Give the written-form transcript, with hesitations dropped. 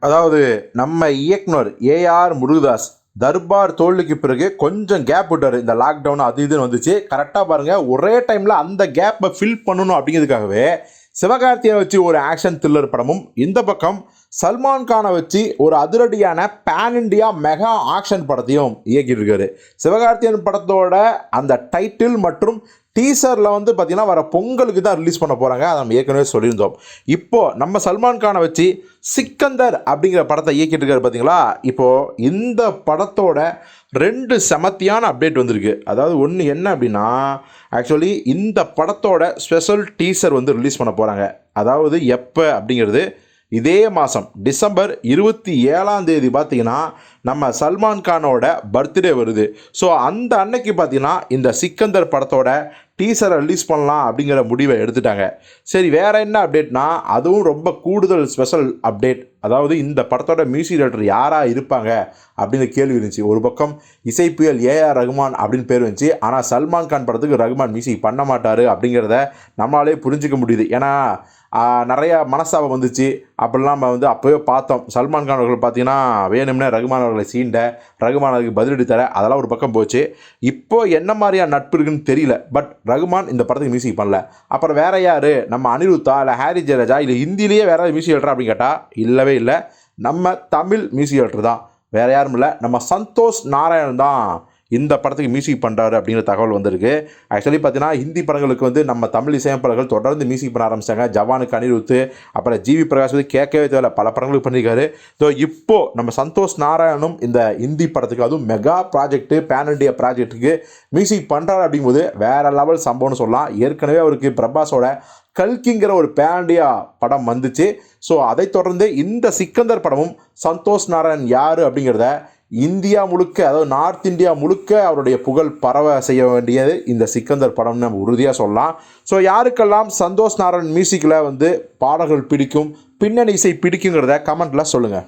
அதாவது நம்ம இயக்குனர் ஏஆர் முருகதாஸ் தர்பார் தோல்விக்கு பிறகு கொஞ்சம் கேப் விட்டார். இந்த லாக்டவுன் அது இதுன்னு வந்துச்சு. கரெக்டாக பாருங்கள், ஒரே டைமில் அந்த கேப்பை ஃபில் பண்ணணும் அப்படிங்கிறதுக்காகவே சிவகார்த்தியை வச்சு ஒரு ஆக்ஷன் த்ரில்லர் படமும், இந்த பக்கம் சல்மான் கானை வச்சு ஒரு அதிரடியான பேன் இண்டியா மெகா ஆக்ஷன் படத்தையும் இயக்கியிருக்காரு. சிவகார்த்தியன் படத்தோட அந்த டைட்டில் மற்றும் டீசரில் பார்த்தீங்கன்னா வர பொங்கலுக்கு தான் ரிலீஸ் பண்ண போகிறாங்க. அதை நம்ம ஏற்கனவே சொல்லியிருந்தோம். இப்போது நம்ம சல்மான் கானை வச்சு சிக்கந்தர் அப்படிங்கிற படத்தை இயக்கிட்டு இருக்காரு பார்த்தீங்களா. இப்போது இந்த படத்தோட 2 செமத்தியான அப்டேட் வந்திருக்கு. அதாவது ஒன்று என்ன அப்படின்னா, ஆக்சுவலி இந்த படத்தோட ஸ்பெஷல் டீசர் ரிலீஸ் பண்ண போகிறாங்க. அதாவது எப்போ அப்படிங்கிறது இதே மாதம் டிசம்பர் 27 பார்த்தீங்கன்னா நம்ம சல்மான் கானோட பர்த்டே வருது. ஸோ அந்த அன்னைக்கு பார்த்தீங்கன்னா இந்த சிக்கந்தர் படத்தோட டீசரை ரிலீஸ் பண்ணலாம் அப்படிங்கிற முடிவை எடுத்துட்டாங்க. சரி, வேறு என்ன அப்டேட்னா, அதுவும் ரொம்ப கூடுதல் ஸ்பெஷல் அப்டேட். அதாவது இந்த படத்தோட மியூசிக் டைரக்டர் யாராக இருப்பாங்க அப்படின்னு கேள்வி இருந்துச்சு. ஒரு பக்கம் இசைப்புயல் ஏஆர் ரகுமான் அப்படின்னு பேர் வந்துச்சு. ஆனால் சல்மான் கான் படத்துக்கு ரகுமான் மியூசிக் பண்ண மாட்டார் அப்படிங்கிறத நம்மளாலே புரிஞ்சிக்க முடியுது. ஏன்னா நிறையா மனஸ்தாபம் வந்துச்சு. அப்படிலாம் நம்ம அப்போவே பார்த்தோம். சல்மான் கான் அவர்கள் பார்த்தீங்கன்னா வேணும்னே ரகுமான் அவர்களை சீண்ட, ரகுமான் அதுக்கு பதிலடி தர, அதெல்லாம் ஒரு பக்கம் போச்சு. இப்போது என்ன மாதிரியான நட்பு இருக்குன்னு தெரியல. பட் ரகுமான் இந்த படத்துக்கு மியூசிக் பண்ணல. அப்புறம் வேறு யார், நம்ம அனிருத்தா இல்லை ஹாரி ஜெயராஜா இல்லை ஹிந்திலேயே வேறு ஏதாவது மியூசிக் டைரக்டரா அப்படின்னு கேட்டால் இல்லவே இல்லை. நம்ம தமிழ் மியூசிக் டைரக்டர் தான், வேறு யாரும் இல்லை. நம்ம சந்தோஷ் நாராயணன் தான் இந்த படத்துக்கு மியூசிக் பண்ணுறாரு அப்படிங்கிற தகவல் வந்திருக்கு. ஆக்சுவலி பார்த்தீங்கன்னா ஹிந்தி படங்களுக்கு நம்ம தமிழ் இசையமைப்பாளர்கள் தொடர்ந்து மியூசிக் பண்ண ஆரம்பிச்சாங்க. ஜவானுக்கு அனிருத், அப்புறம் ஜிவி பிரகாஷ் கேட்கவே தேவையில்ல, பல படங்களுக்கு பண்ணியிருக்காரு. ஸோ இப்போது நம்ம சந்தோஷ் நாராயணனும் இந்த ஹிந்தி படத்துக்கு, அதுவும் மெகா ப்ராஜெக்ட்டு, பேன் இண்டியா ப்ராஜெக்ட்டுக்கு மியூசிக் பண்ணுறாரு அப்படிங்கும்போது வேறு லெவல் சம்பவம்னு சொல்லலாம். ஏற்கனவே அவருக்கு பிரபாஸோட கல்கிங்கிற ஒரு பேன் இண்டியா படம் வந்துச்சு. ஸோ அதை தொடர்ந்து இந்த சிக்கந்தர் படமும் சந்தோஷ் நாராயணன் யார் அப்படிங்கிறத இந்தியா முழுக்க, அதாவது நார்த் இந்தியா முழுக்க அவருடைய புகழ் பரவ செய்ய வேண்டியது இந்த சிக்கந்தர் படம்னு நம்ம உறுதியாக சொல்லலாம். ஸோ யாருக்கெல்லாம் சந்தோஷ் நாராயணன் மியூசிக்கில் பாடல்கள் பிடிக்கும், பின்னணி இசை பிடிக்குங்கிறத கமெண்ட்டில் சொல்லுங்கள்.